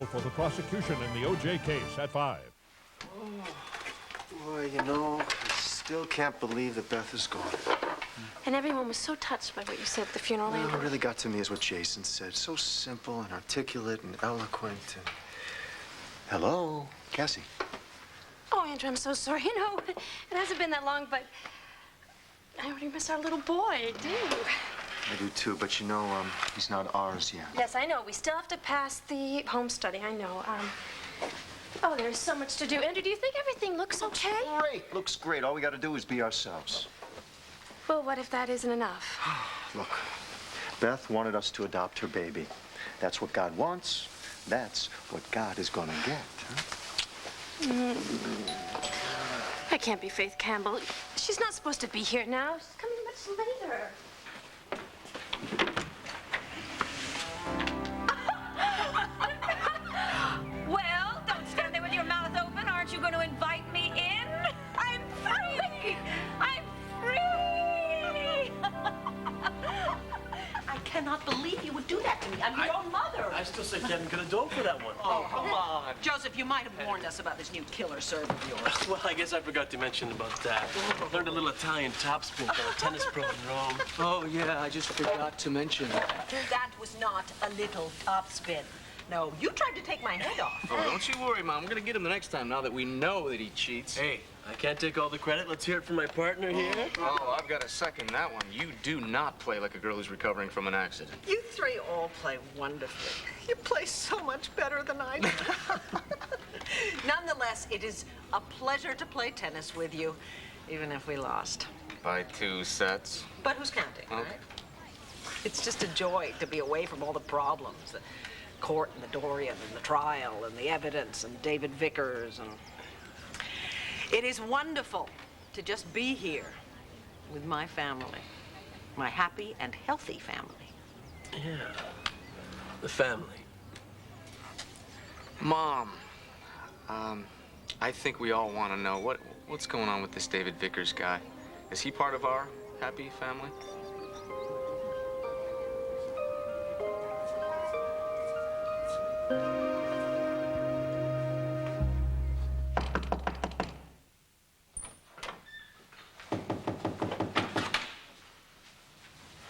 For the prosecution in the O.J. case at 5. Boy, you know, I still can't believe that Beth is gone. And everyone was so touched by what you said at the funeral. Well, what really got to me is what Jason said. So simple and articulate and eloquent. And... Hello, Cassie. Oh, Andrew, I'm so sorry. You know, it hasn't been that long, but I already miss our little boy. I do. I do too, but you know, he's not ours yet. Yes, I know. We still have to pass the home study. I know. Oh, there's so much to do. Andrew, do you think everything looks okay? Great. Looks great. All we got to do is be ourselves. Well, what if that isn't enough? Look, Beth wanted us to adopt her baby. That's what God wants. That's what God is gonna get, huh? That can't be Faith Campbell. She's not supposed to be here now. She's coming much later. Well, don't stand there with your mouth open. Aren't you going to invite me in? I'm free! I'm free! I cannot believe you would do that to me. I'm your own mother. I still say Kevin could have dove for that one. Oh, come on. Joseph, you might have warned us about this new killer serve of yours. Well, I guess I forgot to mention about that. Learned a little Italian topspin from a tennis pro in Rome. Oh, yeah, I just forgot to mention that. That was not a little topspin. No, you tried to take my head off. Oh, don't you worry, Mom. We're gonna get him the next time now that we know that he cheats. Hey, I can't take all the credit. Let's hear it from my partner here. Oh, I've got to second that one. You do not play like a girl who's recovering from an accident. You three all play wonderfully. You play so much better than I do. Nonetheless, it is a pleasure to play tennis with you, even if we lost. By 2 sets. But who's counting, Okay. right? It's just a joy to be away from all the problems. The court and the Dorian and the trial and the evidence and David Vickers. And it is wonderful to just be here with my family, my happy and healthy family. Yeah, the family. Mom, I think we all want to know what's going on with this David Vickers guy. Is he part of our happy family?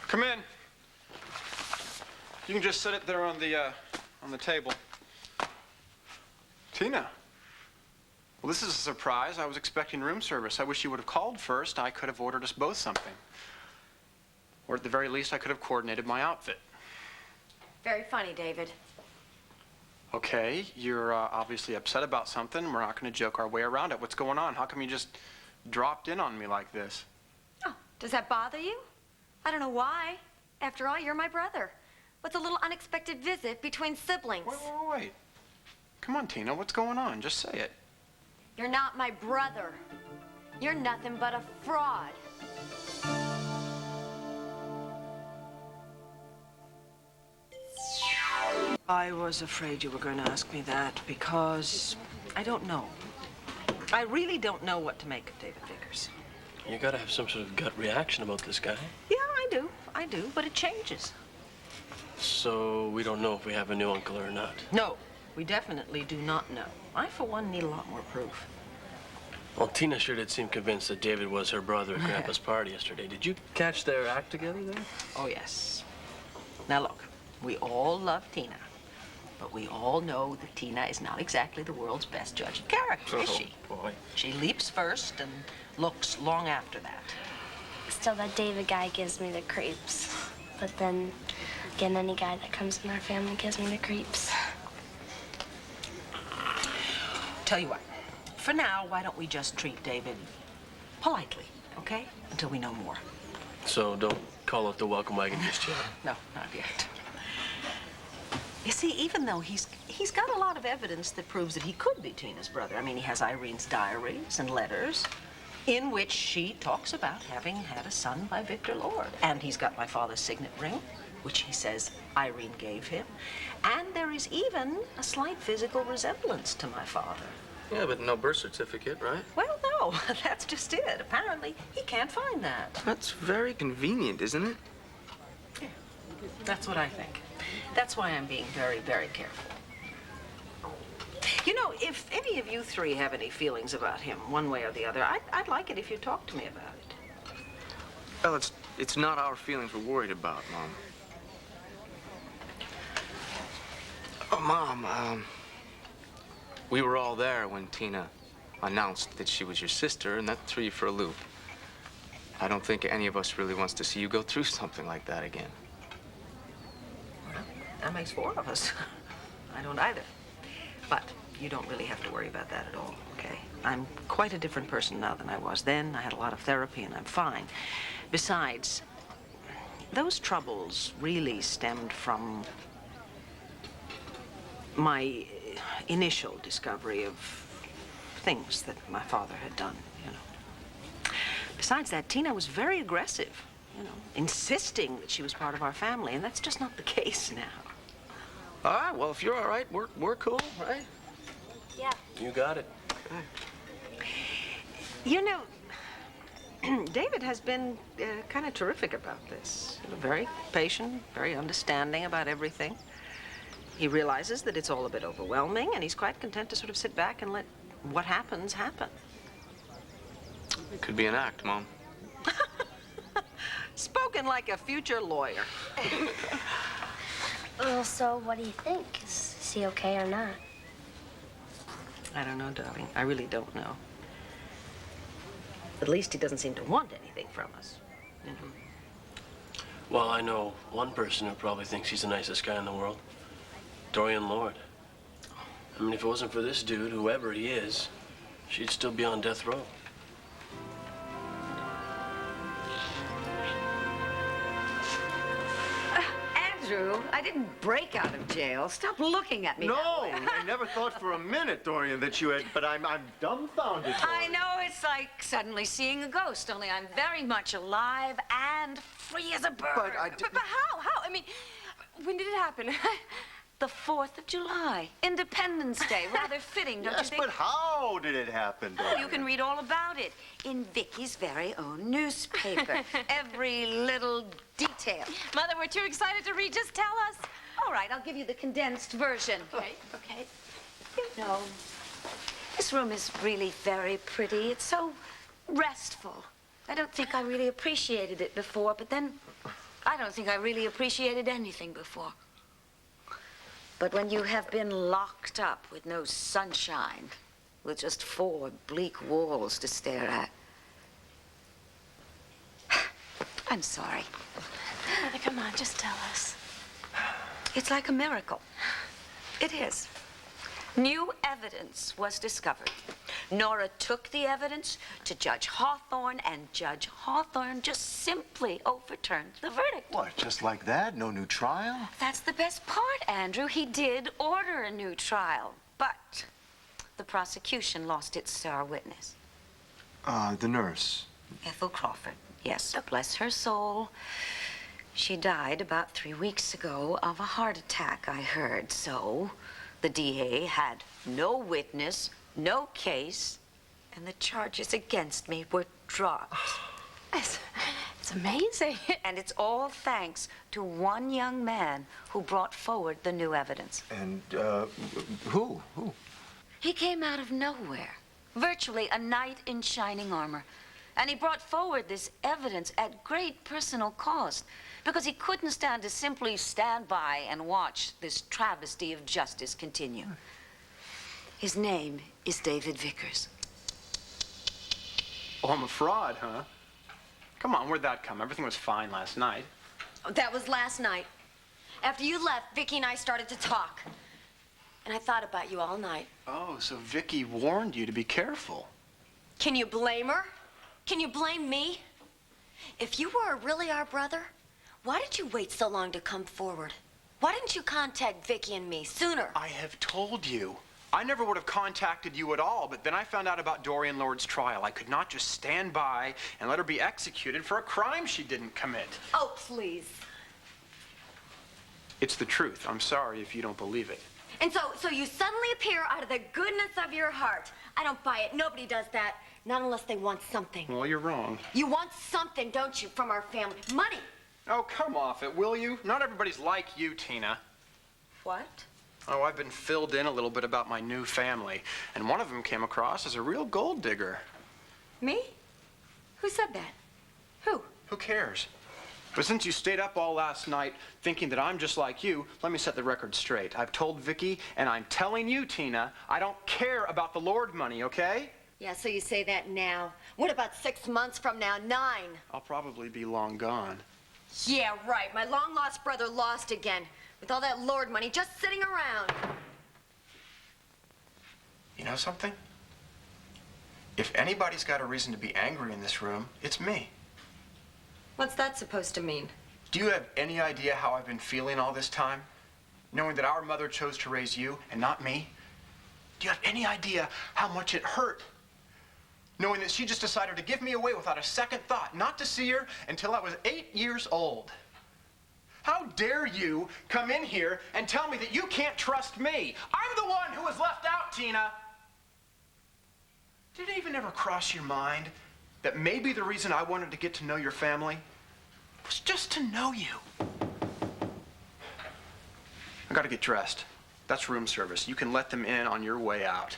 Come in. You can just set it there on the table. Tina. Well, this is a surprise. I was expecting room service. I wish you would have called first. I could have ordered us both something. Or at the very least, I could have coordinated my outfit. Very funny, David. Okay, you're obviously upset about something. We're not going to joke our way around it. What's going on? How come you just dropped in on me like this? Oh, does that bother you? I don't know why. After all, you're my brother. What's a little unexpected visit between siblings? Wait. Come on, Tina, what's going on? Just say it. You're not my brother. You're nothing but a fraud. I was afraid you were going to ask me that because I don't know. I really don't know what to make of David Vickers. You gotta have some sort of gut reaction about this guy. Yeah, I do, but it changes. So we don't know if we have a new uncle or not. No, we definitely do not know. I, for one, need a lot more proof. Well, Tina sure did seem convinced that David was her brother at Grandpa's party yesterday. Did you catch their act together there? Oh, yes. Now, look, we all love Tina, but we all know that Tina is not exactly the world's best judge of character, is she? Oh, boy. She leaps first and looks long after that. Still, that David guy gives me the creeps. But then, again, any guy that comes in our family gives me the creeps. Tell you what, for now, why don't we just treat David politely, okay? Until we know more. So don't call out the welcome wagon just yet. No, not yet. You see, even though he's got a lot of evidence that proves that he could be Tina's brother. I mean, he has Irene's diaries and letters in which she talks about having had a son by Victor Lord. And he's got my father's signet ring, which he says Irene gave him. And there is even a slight physical resemblance to my father. Yeah, but no birth certificate, right? Well, no, that's just it. Apparently, he can't find that. That's very convenient, isn't it? Yeah, that's what I think. That's why I'm being very, very careful. You know, if any of you three have any feelings about him, one way or the other, I'd like it if you talk to me about it. Well, it's not our feelings we're worried about, Mom. Oh, Mom, we were all there when Tina announced that she was your sister, and that threw you for a loop. I don't think any of us really wants to see you go through something like that again. Well, that makes four of us. I don't either. But you don't really have to worry about that at all, okay? I'm quite a different person now than I was then. I had a lot of therapy, and I'm fine. Besides, those troubles really stemmed from my initial discovery of things that my father had done, you know. Besides that, Tina was very aggressive, you know, insisting that she was part of our family, and that's just not the case now. All right, well, if you're all right, we're cool, right? Yeah. You got it. You know, David has been kind of terrific about this. You know, very patient, very understanding about everything. He realizes that it's all a bit overwhelming, and he's quite content to sort of sit back and let what happens happen. It could be an act, Mom. Spoken like a future lawyer. Well, so what do you think? Is he okay or not? I don't know, darling. I really don't know. At least he doesn't seem to want anything from us. You know? Well, I know one person who probably thinks he's the nicest guy in the world. Dorian Lord. I mean, if it wasn't for this dude, whoever he is, she'd still be on death row. Andrew, I didn't break out of jail. Stop looking at me. No, that way. I never thought for a minute, Dorian, that you had, but I'm dumbfounded. I Dorian. know it's like suddenly seeing a ghost, only I'm very much alive and free as a bird. But I But how? How? I mean, when did it happen? The 4th of July, Independence Day. Rather fitting, don't you Yes, think? but how did it happen, Dorian? You can read all about it in Vicky's very own newspaper. Every little detail. Mother, we're too excited to read. Just tell us. All right, I'll give you the condensed version. Okay, okay. You know, this room is really very pretty. It's so restful. I don't think I really appreciated it before, but then I don't think I really appreciated anything before. But when you have been locked up with no sunshine, with just 4 bleak walls to stare at, I'm sorry. Mother, come on, just tell us. It's like a miracle. It is. New evidence was discovered. Nora took the evidence to Judge Hawthorne, and Judge Hawthorne just simply overturned the verdict. What, just like that? No new trial? That's the best part, Andrew. He did order a new trial, but the prosecution lost its star witness. The nurse. Ethel Crawford. Yes, bless her soul. She died about 3 weeks ago of a heart attack, I heard. So the DA had no witness, no case, and the charges against me were dropped. It's amazing. And it's all thanks to one young man who brought forward the new evidence. And, who? Who? He came out of nowhere, virtually a knight in shining armor. And he brought forward this evidence at great personal cost because he couldn't stand to simply stand by and watch this travesty of justice continue. His name is David Vickers. Oh, I'm a fraud, huh? Come on, where'd that come? Everything was fine last night. That was last night. After you left, Vicky and I started to talk. And I thought about you all night. Oh, so Vicky warned you to be careful. Can you blame her? Can you blame me? If you were really our brother, why did you wait so long to come forward? Why didn't you contact Vicky and me sooner? I have told you. I never would have contacted you at all, but then I found out about Dorian Lord's trial. I could not just stand by and let her be executed for a crime she didn't commit. Oh, please. It's the truth. I'm sorry if you don't believe it. And so you suddenly appear out of the goodness of your heart. I don't buy it. Nobody does that. Not unless they want something. Well, you're wrong. You want something, don't you, from our family? Money. Oh, come off it, will you? Not everybody's like you, Tina. What? Oh, I've been filled in a little bit about my new family, and one of them came across as a real gold digger. Me? Who said that? Who? Who cares? But since you stayed up all last night thinking that I'm just like you, let me set the record straight. I've told Vicky, and I'm telling you, Tina, I don't care about the Lord money, okay? Yeah, so you say that now. What about 6 months from now? 9? I'll probably be long gone. Yeah, right. My long-lost brother lost again. With all that Lord money just sitting around. You know something? If anybody's got a reason to be angry in this room, it's me. What's that supposed to mean? Do you have any idea how I've been feeling all this time? Knowing that our mother chose to raise you and not me? Do you have any idea how much it hurt? Knowing that she just decided to give me away without a second thought, not to see her until I was 8 years old. How dare you come in here and tell me that you can't trust me? I'm the one who was left out, Tina. Did it even ever cross your mind that maybe the reason I wanted to get to know your family was just to know you? I gotta get dressed. That's room service. You can let them in on your way out.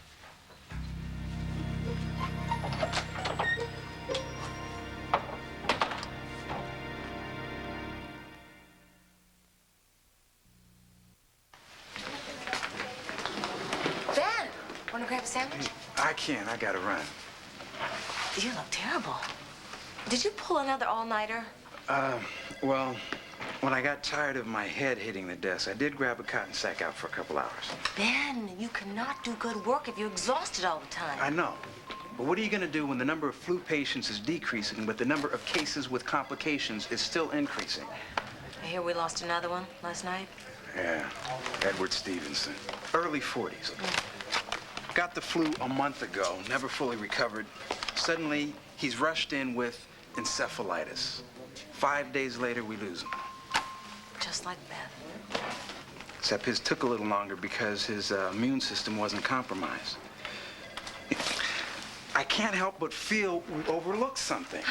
Ben, want to grab a sandwich? I can't. I gotta run. You look terrible. Did you pull another all-nighter? Well, when I got tired of my head hitting the desk, I did grab a cotton sack out for a couple hours. Ben, you cannot do good work if you're exhausted all the time. I know. But what are you gonna do when the number of flu patients is decreasing, but the number of cases with complications is still increasing? I hear we lost another one last night. Yeah, Edward Stevenson. Early 40s. Got the flu a month ago, never fully recovered. Suddenly, he's rushed in with encephalitis. 5 days later, we lose him. Just like Beth. Except his took a little longer because his immune system wasn't compromised. I can't help but feel we overlooked something.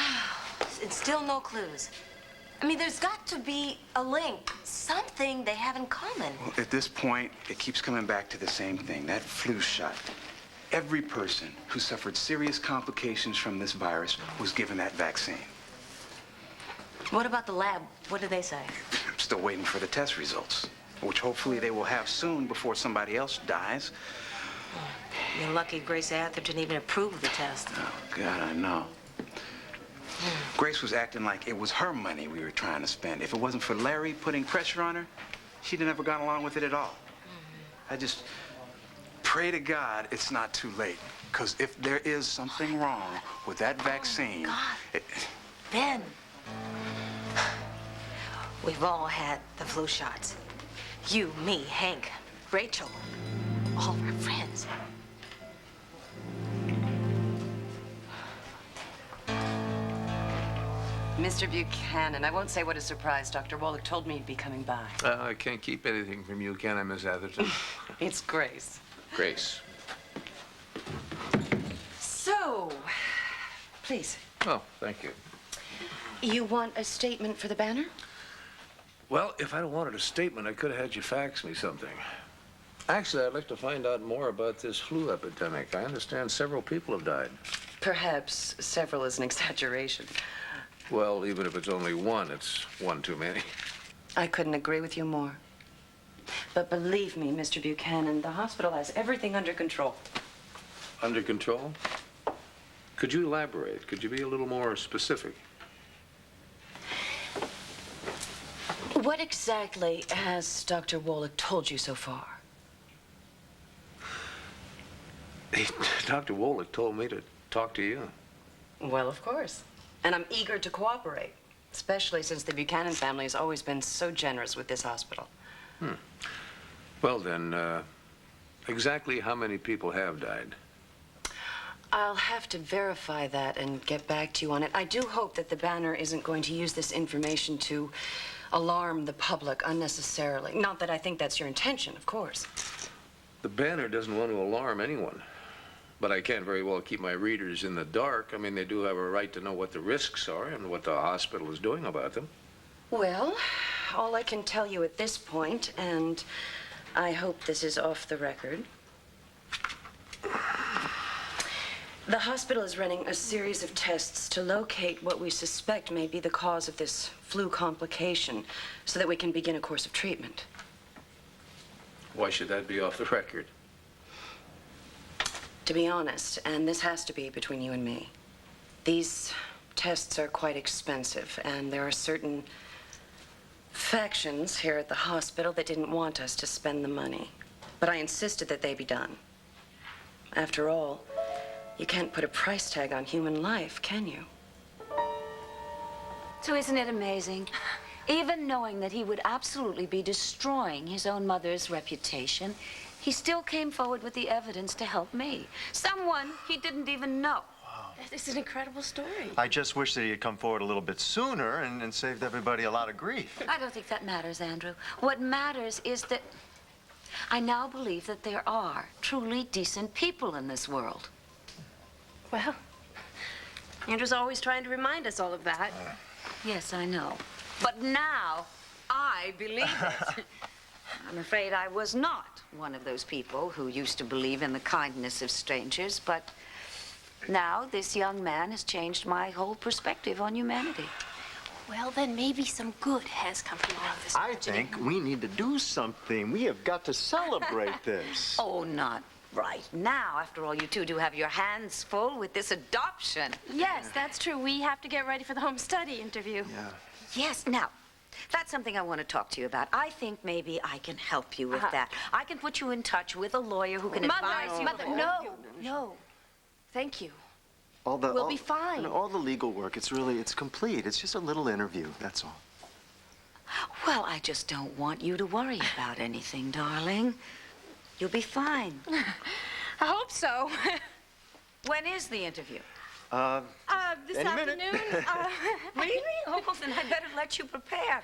And still no clues. I mean, there's got to be a link, something they have in common. Well, at this point, it keeps coming back to the same thing, that flu shot. Every person who suffered serious complications from this virus was given that vaccine. What about the lab? What did they say? I'm still waiting for the test results, which hopefully they will have soon before somebody else dies. You're lucky Grace Atherton even approved the test. Oh, God, I know. Grace was acting like it was her money we were trying to spend. If it wasn't for Larry putting pressure on her, she'd have never gone along with it at all. I just pray to God it's not too late. Because if there is something wrong with that vaccine... Oh, God. Ben, we've all had the flu shots. You, me, Hank, Rachel, all of our friends. Mr. Buchanan, I won't say what a surprise. Dr. Woltl told me you'd be coming by. I can't keep anything from you, can I, Miss Atherton? It's Grace. Grace. So, please. Oh, thank you. You want a statement for the banner? Well, if I'd wanted a statement, I could have had you fax me something. Actually, I'd like to find out more about this flu epidemic. I understand several people have died. Perhaps several is an exaggeration. Well, even if it's only one, it's one too many. I couldn't agree with you more. But believe me, Mr. Buchanan, the hospital has everything under control. Under control? Could you elaborate? Could you be a little more specific? What exactly has Dr. Woltl told you so far? Dr. Woltl told me to talk to you. Well, of course. And I'm eager to cooperate, especially since the Buchanan family has always been so generous with this hospital. Well, then, exactly how many people have died? I'll have to verify that and get back to you on it. I do hope that the banner isn't going to use this information to alarm the public unnecessarily. Not that I think that's your intention, of course. The banner doesn't want to alarm anyone. But I can't very well keep my readers in the dark. I mean, they do have a right to know what the risks are and what the hospital is doing about them. Well, all I can tell you at this point, and I hope this is off the record. The hospital is running a series of tests to locate what we suspect may be the cause of this flu complication so that we can begin a course of treatment. Why should that be off the record? To be honest, and this has to be between you and me, these tests are quite expensive, and there are certain factions here at the hospital that didn't want us to spend the money. But I insisted that they be done. After all, you can't put a price tag on human life, can you? So isn't it amazing? Even knowing that he would absolutely be destroying his own mother's reputation, he still came forward with the evidence to help me. Someone he didn't even know. This is an incredible story. I just wish that he had come forward a little bit sooner and saved everybody a lot of grief. I don't think that matters, Andrew. What matters is that I now believe that there are truly decent people in this world. Well, Andrew's always trying to remind us all of that. Yes, I know. But now I believe it. I'm afraid I was not one of those people who used to believe in the kindness of strangers, but now this young man has changed my whole perspective on humanity. Well, then maybe some good has come from all of this. I think we need to do something. We have got to celebrate this. Oh, not right now. After all, you two do have your hands full with this adoption. Yes, that's true. We have to get ready for the home study interview. Yeah. Yes, now, that's something I want to talk to you about. I think maybe I can help you with that. I can put you in touch with a lawyer who can advise you. Mother, no. Thank you. We'll be fine. All the legal work, it's complete. It's just a little interview, that's all. Well, I just don't want you to worry about anything, darling. You'll be fine. I hope so. When is the interview? This Any minute. afternoon. Really? Oh, then I'd better let you prepare.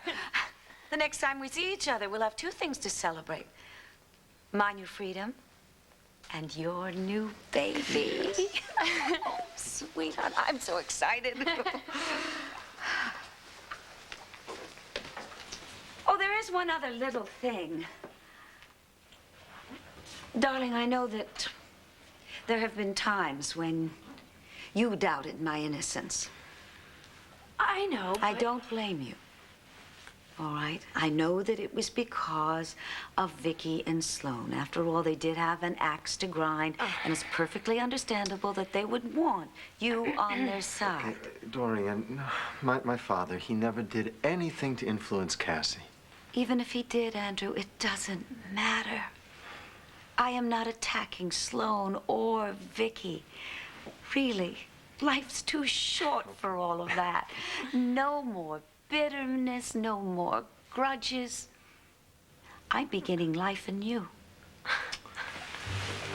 The next time we see each other, we'll have two things to celebrate. My new freedom and your new baby. Oh, sweetheart, I'm so excited. Oh, there is one other little thing. Darling, I know that there have been times when you doubted my innocence. I know. I don't blame you. All right? I know that it was because of Vicky and Sloan. After all, they did have an axe to grind, and it's perfectly understandable that they would want you on their side. Okay, Dorian, my father, he never did anything to influence Cassie. Even if he did, Andrew, it doesn't matter. I am not attacking Sloan or Vicky. Really, life's too short for all of that. No more bitterness, no more grudges. I'm beginning life anew.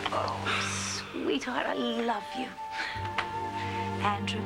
Oh, sweetheart, I love you. Andrew.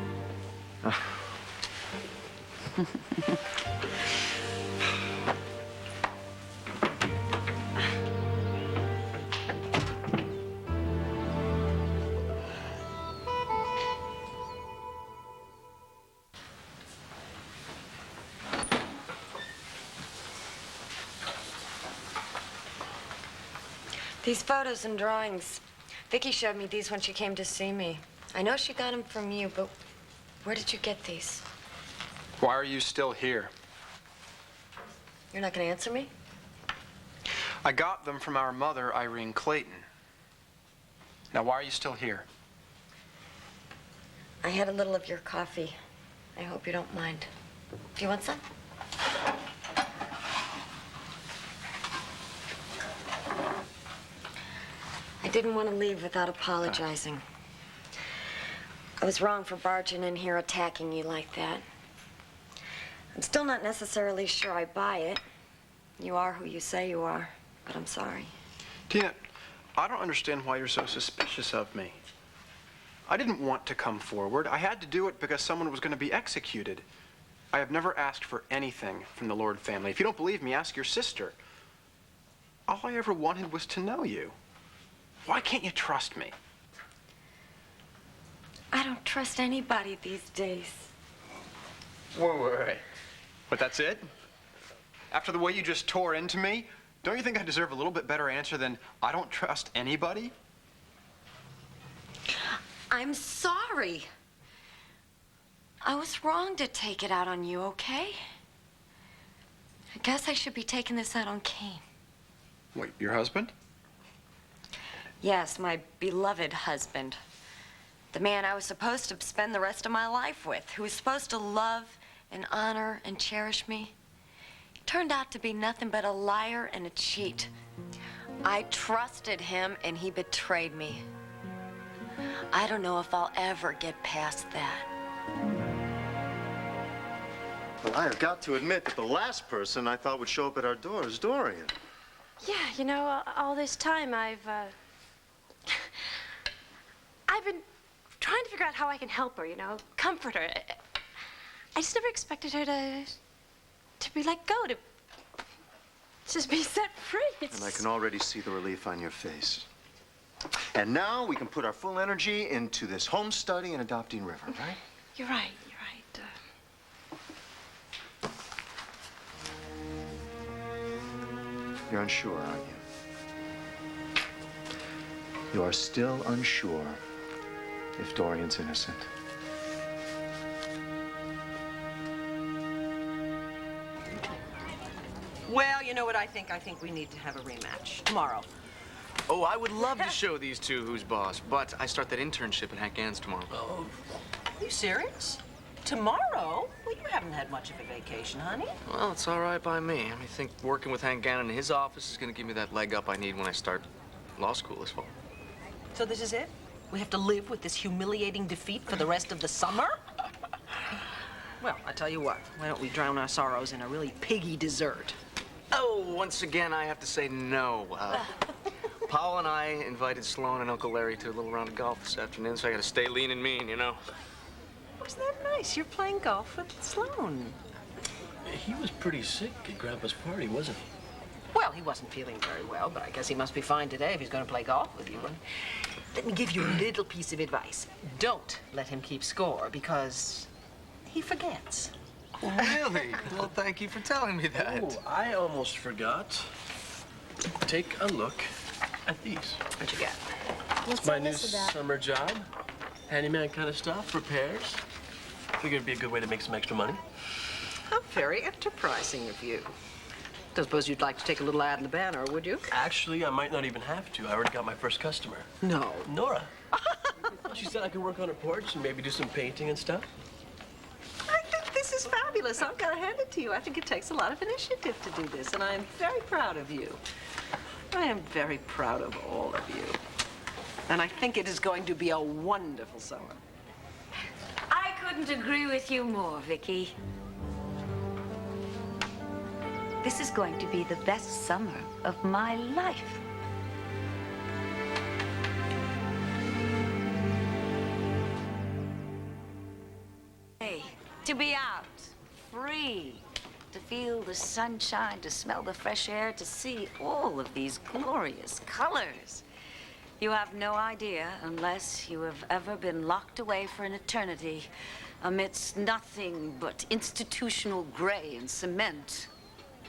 These photos and drawings, Vicky showed me these when she came to see me. I know she got them from you, but where did you get these? Why are you still here? You're not going to answer me? I got them from our mother, Irene Clayton. Now, why are you still here? I had a little of your coffee. I hope you don't mind. Do you want some? I didn't want to leave without apologizing. I was wrong for barging in here attacking you like that. I'm still not necessarily sure I buy it. You are who you say you are, but I'm sorry. Tina, I don't understand why you're so suspicious of me. I didn't want to come forward. I had to do it because someone was going to be executed. I have never asked for anything from the Lord family. If you don't believe me, ask your sister. All I ever wanted was to know you. Why can't you trust me? I don't trust anybody these days. Wait. But that's it? After the way you just tore into me, Don't you think I deserve a little bit better answer than I don't trust anybody? I'm sorry. I was wrong to take it out on you, okay? I guess I should be taking this out on Kane. Wait, your husband? Yes, my beloved husband. The man I was supposed to spend the rest of my life with, who was supposed to love and honor and cherish me. He turned out to be nothing but a liar and a cheat. I trusted him and he betrayed me. I don't know if I'll ever get past that. Well, I have got to admit that the last person I thought would show up at our door is Dorian. Yeah, you know, all this time I've been trying to figure out how I can help her, you know, comfort her. I just never expected her to be let go, to just be set free. And I can already see the relief on your face. And now we can put our full energy into this home study and adopting River, right? You're right, You're unsure, aren't you? You are still unsure if Dorian's innocent. Well, you know what I think? I think we need to have a rematch tomorrow. Oh, I would love to show these two who's boss, but I start that internship at Hank Ann's tomorrow. Oh, are you serious? Tomorrow? Well, you haven't had much of a vacation, honey. Well, it's all right by me. I think working with Hank Gannon in his office is going to give me that leg up I need when I start law school this fall. So this is it? We have to live with this humiliating defeat for the rest of the summer? Well, I tell you what, why don't we drown our sorrows in a really piggy dessert? Oh, once again, I have to say no. Paul and I invited Sloan and Uncle Larry to a little round of golf this afternoon, so I got to stay lean and mean, you know. Wasn't that nice? You're playing golf with Sloan. He was pretty sick at Grandpa's party, wasn't he? Well, he wasn't feeling very well, but I guess he must be fine today if he's going to play golf with you. Let me give you a little piece of advice. Don't let him keep score, because he forgets. Really? Well, thank you for telling me that. Oh, I almost forgot. Take a look at these. What you got? It's my new summer job. Handyman kind of stuff, repairs. Figured it'd be a good way to make some extra money. How very enterprising of you. Don't suppose you'd like to take a little ad in the Banner, would you? Actually, I might not even have to. I already got my first customer. No. Nora. Well, she said I could work on her porch and maybe do some painting and stuff. I think this is fabulous. I've got to hand it to you. I think it takes a lot of initiative to do this, and I am very proud of you. I am very proud of all of you. And I think it is going to be a wonderful summer. I couldn't agree with you more, Vicky. This is going to be the best summer of my life. Hey, to be out, free, to feel the sunshine, to smell the fresh air, to see all of these glorious colors. You have no idea, unless you have ever been locked away for an eternity amidst nothing but institutional gray and cement.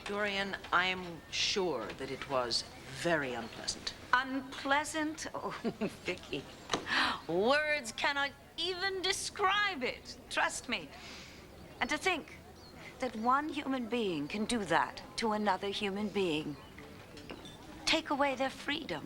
Dorian, I am sure that it was very unpleasant. Unpleasant? Oh, Vicky, words cannot even describe it. Trust me. And to think that one human being can do that to another human being. Take away their freedom.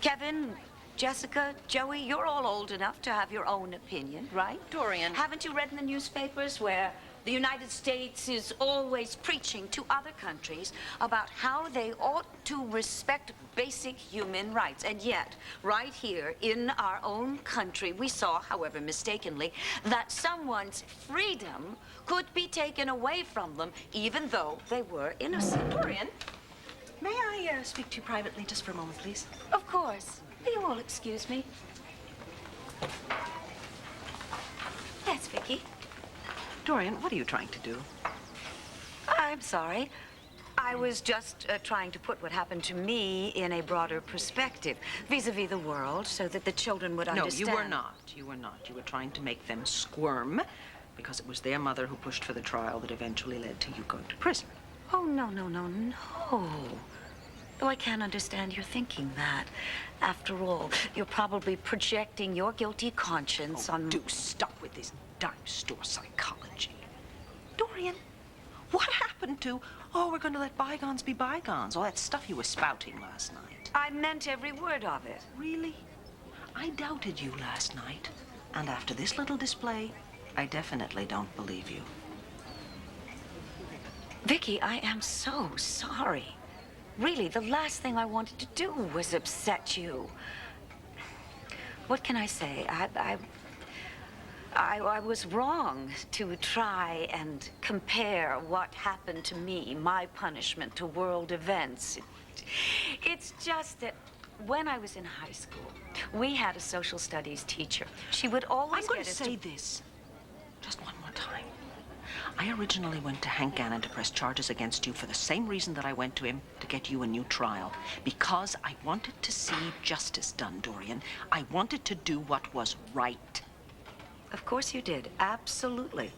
Kevin, Jessica, Joey, you're all old enough to have your own opinion, right? Dorian. Haven't you read in the newspapers where the United States is always preaching to other countries about how they ought to respect basic human rights? And yet, right here in our own country, we saw, however mistakenly, that someone's freedom could be taken away from them even though they were innocent. Dorian, may I speak to you privately just for a moment, please? Of course. Will you all excuse me? Yes, Vicky. Dorian, what are you trying to do? I'm sorry. I was just trying to put what happened to me in a broader perspective, vis-a-vis the world, so that the children would understand. No, you were not. You were not. You were trying to make them squirm because it was their mother who pushed for the trial that eventually led to you going to prison. Oh, no, no, no, no. Though I can't understand your thinking that. After all, you're probably projecting your guilty conscience on... Do stop with this dime store psychology. Dorian, what happened to, oh, we're going to let bygones be bygones, all that stuff you were spouting last night? I meant every word of it. Really? I doubted you last night. And after this little display, I definitely don't believe you. Vicky, I am so sorry. Really, the last thing I wanted to do was upset you. What can I say? I was wrong to try and compare what happened to me, my punishment, to world events. It's just that when I was in high school, we had a social studies teacher. She would always I'm going get to us say this just one more time. I originally went to Hank Gannon to press charges against you for the same reason that I went to him, to get you a new trial. Because I wanted to see justice done, Dorian. I wanted to do what was right. Of course you did. Absolutely.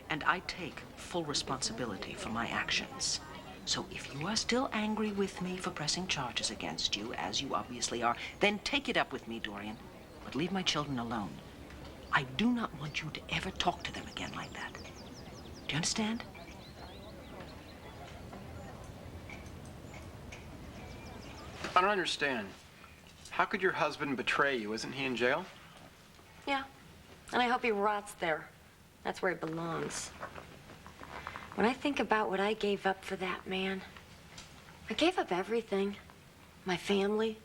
And I take full responsibility for my actions. So if you are still angry with me for pressing charges against you, as you obviously are, then take it up with me, Dorian. But leave my children alone. I do not want you to ever talk to them again like that. Do you understand? I don't understand. How could your husband betray you? Isn't he in jail? Yeah, and I hope he rots there. That's where he belongs. When I think about what I gave up for that man, I gave up everything. My family,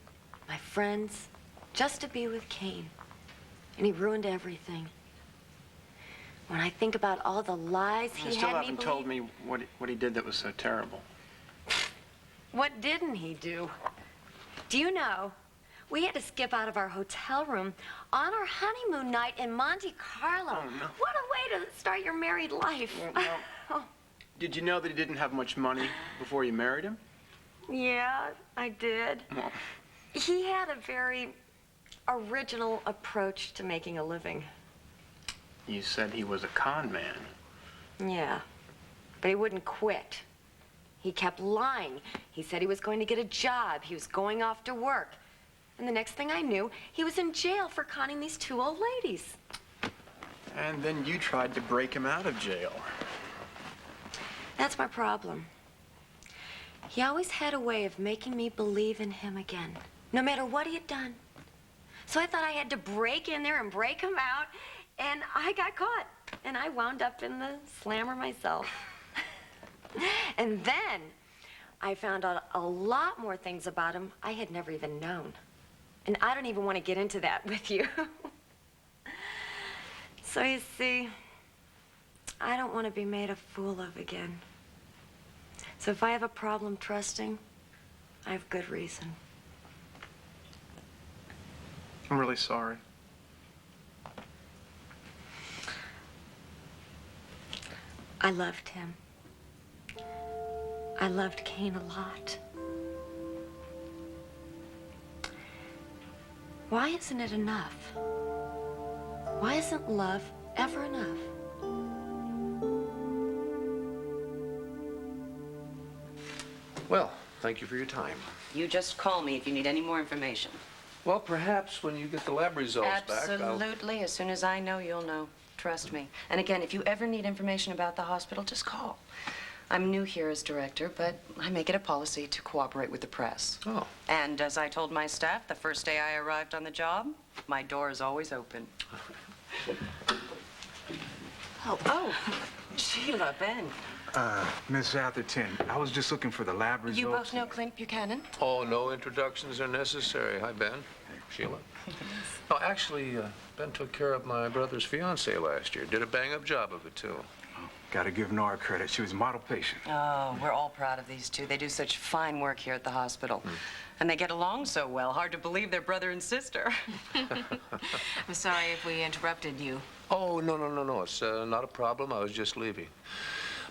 my friends, just to be with Kane. And he ruined everything. When I think about all the lies he had me You still haven't believe... told me what he did that was so terrible. What didn't he do? Do you know, we had to skip out of our hotel room on our honeymoon night in Monte Carlo. Oh, no. What a way to start your married life. Well, no. Did you know that he didn't have much money before you married him? Yeah, I did. Well, He had a very original approach to making a living. you said he was a con man. Yeah, but he wouldn't quit. He kept lying. He said he was going to get a job. He was going off to work. And the next thing I knew, he was in jail for conning these two old ladies. And then you tried to break him out of jail. That's my problem. He always had a way of making me believe in him again, no matter what he had done. So I thought I had to break in there and break him out, and I got caught. And I wound up in the slammer myself. And then I found out a lot more things about him I had never even known. And I don't even want to get into that with you. So you see, I don't want to be made a fool of again. So if I have a problem trusting, I have good reason. I'm really sorry. I loved him. I loved Kane a lot. Why isn't it enough? Why isn't love ever enough? Well, thank you for your time. You just call me if you need any more information. Well, perhaps when you get the lab results back, Absolutely. As soon as I know, you'll know. Trust me. And again, if you ever need information about the hospital, just call. I'm new here as director, but I make it a policy to cooperate with the press. Oh. And as I told my staff the first day I arrived on the job, my door is always open. Oh, Sheila, Ben. Miss Atherton, I was just looking for the lab results. You both know Clint Buchanan? Oh, no introductions are necessary. Hi, Ben. Sheila. No, actually, Ben took care of my brother's fiancée last year. Did a bang-up job of it, too. Gotta give Nora credit. She was a model patient. Oh, we're all proud of these two. They do such fine work here at the hospital. And they get along so well. Hard to believe they're brother and sister. I'm sorry if we interrupted you. Oh, no. It's not a problem. I was just leaving.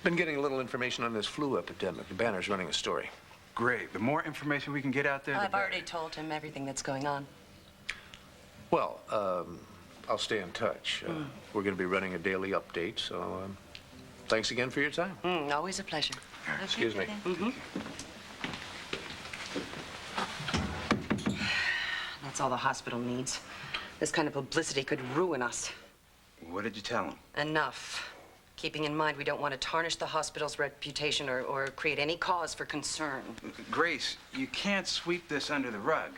Been getting a little information on this flu epidemic. The Banner's running a story. Great. The more information we can get out there, the I've better. already told him everything that's going on. Well, I'll stay in touch. We're going to be running a daily update, so thanks again for your time. Always a pleasure. Excuse me. That's all the hospital needs. This kind of publicity could ruin us. What did you tell him? Enough. Keeping in mind we don't want to tarnish the hospital's reputation or create any cause for concern. Grace, you can't sweep this under the rug.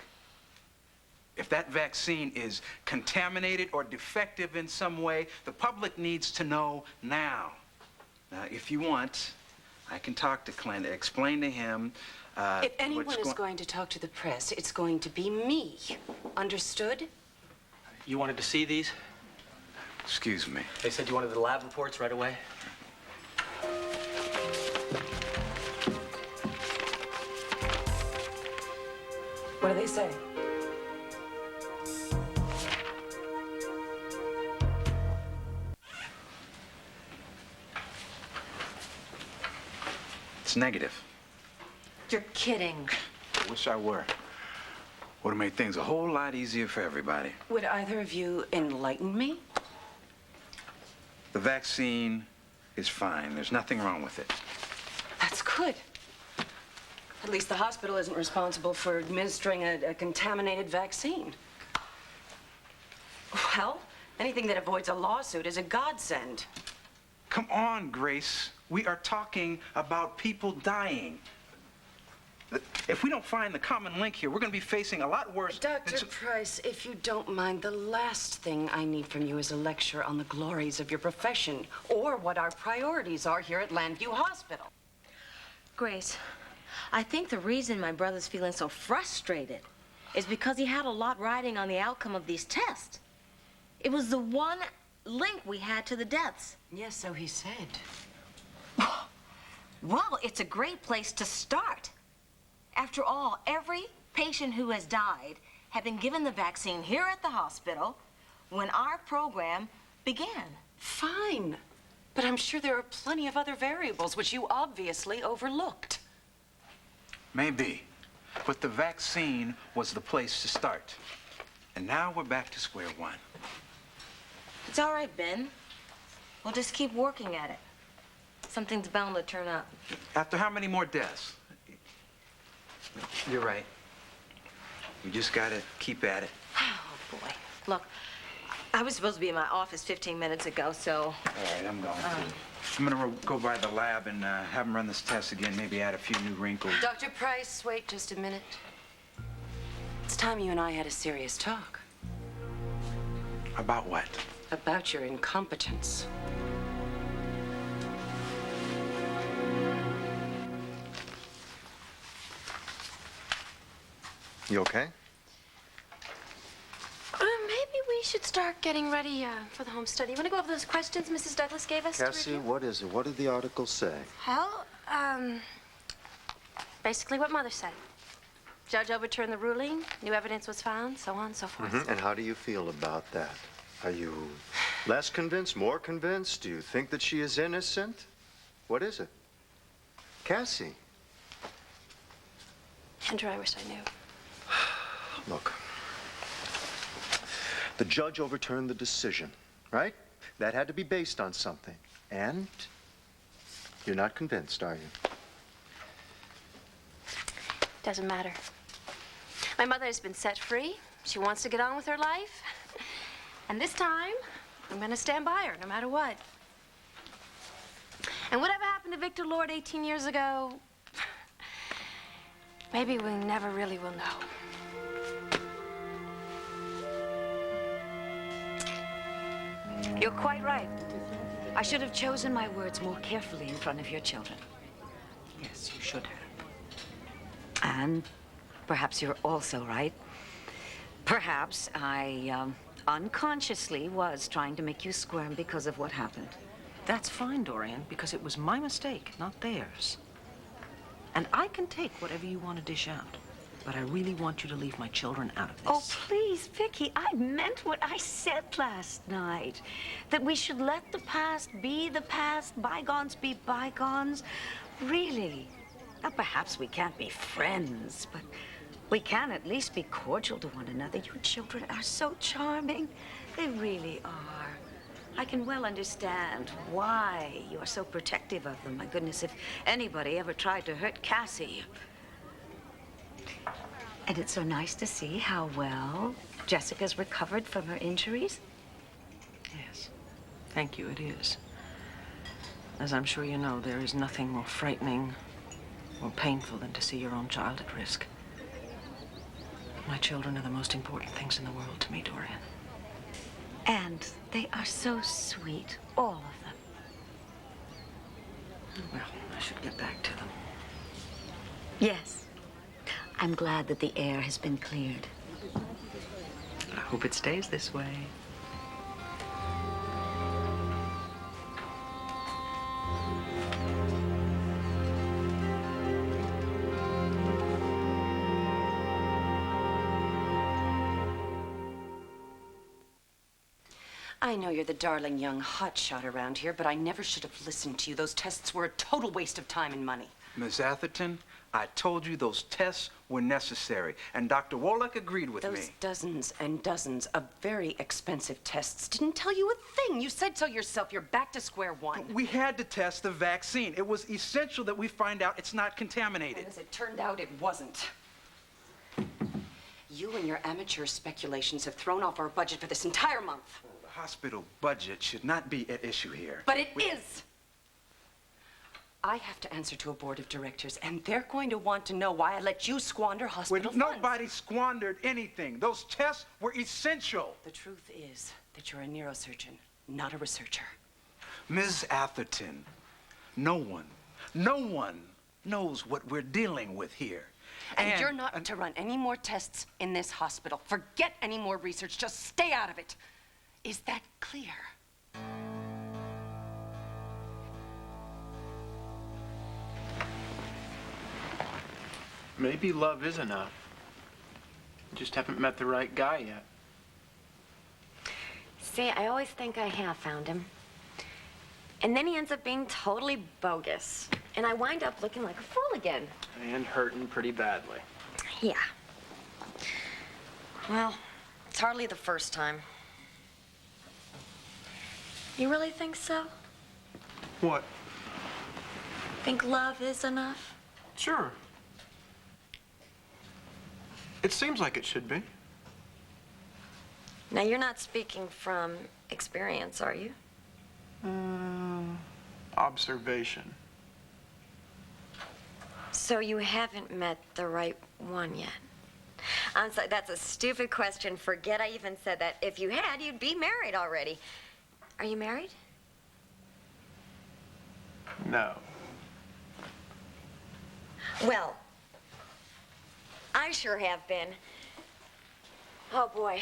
If that vaccine is contaminated or defective in some way, the public needs to know now. Now, if you want, I can talk to Clint, explain to him if anyone is going to talk to the press, it's going to be me. Understood? You wanted to see these? Excuse me. They said you wanted the lab reports right away? What do they say? It's negative. You're kidding. I wish I were. Would have made things a whole lot easier for everybody. Would either of you enlighten me? The vaccine is fine. There's nothing wrong with it. That's good. At least the hospital isn't responsible for administering a contaminated vaccine. Well, anything that avoids a lawsuit is a godsend. Come on, Grace. We are talking about people dying. If we don't find the common link here, we're going to be facing a lot worse. Dr. Price, if you don't mind, the last thing I need from you is a lecture on the glories of your profession or what our priorities are here at Landview Hospital. Grace, I think the reason my brother's feeling so frustrated is because he had a lot riding on the outcome of these tests. It was the one link we had to the deaths. Yes, so he said. Well, it's a great place to start. After all, every patient who has died had been given the vaccine here at the hospital when our program began. Fine, but I'm sure there are plenty of other variables which you obviously overlooked. Maybe, but the vaccine was the place to start. And now we're back to square one. It's all right, Ben. We'll just keep working at it. Something's bound to turn up. After how many more deaths? You're right. We just gotta keep at it. Oh, boy. Look, I was supposed to be in my office 15 minutes ago, so... All right, I'm going to. I'm gonna go by the lab and have them run this test again, maybe add a few new wrinkles. Dr. Price, wait just a minute. It's time you and I had a serious talk. About what? About your incompetence. You okay? Maybe we should start getting ready for the home study. You want to go over those questions Mrs. Douglas gave us? Cassie, what is it? What did the article say? Well, basically what Mother said. Judge overturned the ruling, new evidence was found, so on and so forth. And how do you feel about that? Are you less convinced, more convinced? Do you think that she is innocent? What is it? Cassie. Andrew, I wish I knew. Look, the judge overturned the decision, right? That had to be based on something. And you're not convinced, are you? Doesn't matter. My mother has been set free. She wants to get on with her life. And this time, I'm going to stand by her, no matter what. And whatever happened to Victor Lord 18 years ago, maybe we never really will know. You're quite right. I should have chosen my words more carefully in front of your children. Yes, you should have. And perhaps you're also right. Perhaps I unconsciously was trying to make you squirm because of what happened. That's fine, Dorian, because it was my mistake, not theirs. And I can take whatever you want to dish out. But I really want you to leave my children out of this. Oh, please, Vicky, I meant what I said last night. That we should let the past be the past, bygones be bygones. Really. Now, perhaps we can't be friends, but we can at least be cordial to one another. Your children are so charming. They really are. I can well understand why you are so protective of them. My goodness, if anybody ever tried to hurt Cassie. And it's so nice to see how well Jessica's recovered from her injuries. Yes. Thank you, it is. As I'm sure you know, there is nothing more frightening, more painful than to see your own child at risk. My children are the most important things in the world to me, Dorian. And they are so sweet, all of them. Well, I should get back to them. Yes. I'm glad that the air has been cleared. I hope it stays this way. I know you're the darling young hotshot around here, but I never should have listened to you. Those tests were a total waste of time and money. Miss Atherton, I told you those tests were necessary, and Dr. Warlock agreed with me. Those dozens and dozens of very expensive tests didn't tell you a thing. You said so yourself. You're back to square one. We had to test the vaccine. It was essential that we find out it's not contaminated. And as it turned out, it wasn't. You and your amateur speculations have thrown off our budget for this entire month. The hospital budget should not be at issue here. But it is. I have to answer to a board of directors, and they're going to want to know why I let you squander hospital funds. Nobody squandered anything. Those tests were essential. The truth is that you're a neurosurgeon, not a researcher. Ms. Atherton, no one knows what we're dealing with here. And you're not to run any more tests in this hospital. Forget any more research. Just stay out of it. Is that clear? Maybe love is enough. You just haven't met the right guy yet. See, I always think I have found him. And then he ends up being totally bogus. And I wind up looking like a fool again. And hurting pretty badly. Yeah. Well, it's hardly the first time. You really think so? What? Think love is enough? Sure. It seems like it should be. Now, you're not speaking from experience, are you? Observation. So you haven't met the right one yet? I'm sorry, that's a stupid question. Forget I even said that. If you had, you'd be married already. Are you married? No. Well, I sure have been. Oh, boy.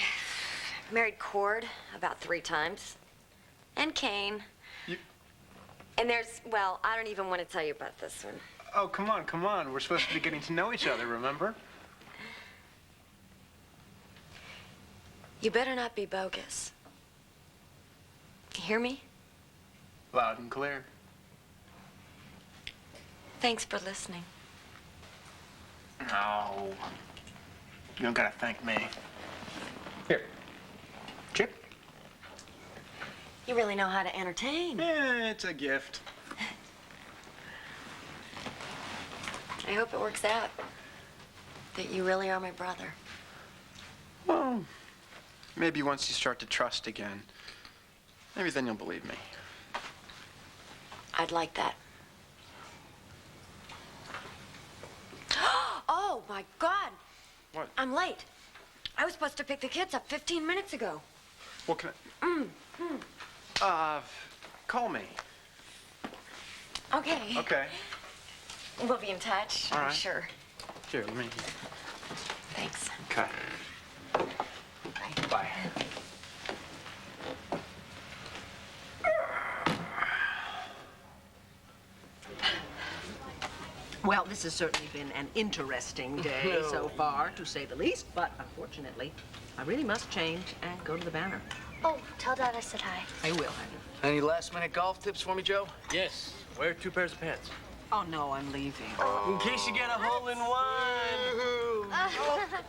Married Cord about 3 times. And Kane. And there's, well, I don't even want to tell you about this one. Oh, come on, come on. We're supposed to be getting to know each other, remember? You better not be bogus. You hear me? Loud and clear. Thanks for listening. No. You don't gotta thank me. Here. Chip? You really know how to entertain. Yeah, it's a gift. I hope it works out. That you really are my brother. Well, maybe once you start to trust again, maybe then you'll believe me. I'd like that. Oh, my God. What? I'm late. I was supposed to pick the kids up 15 minutes ago. What can call me. Okay. Okay. We'll be in touch. All I'm right. sure. Here, let me. Thanks. Okay. Bye. Well, this has certainly been an interesting day so far, to say the least. But unfortunately, I really must change and go to the Banner. Oh, tell Dad I said hi. I will. Any last-minute golf tips for me, Joe? Yes. Wear 2 pairs of pants. Oh, no, I'm leaving. In case you get a hole-in-one.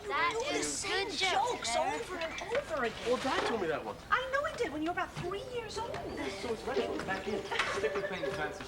That is good jokes over and over again. Well, Dad told me that one. I know he did when you were about 3 years old. So it's retro. Back in. Stick with playing fences.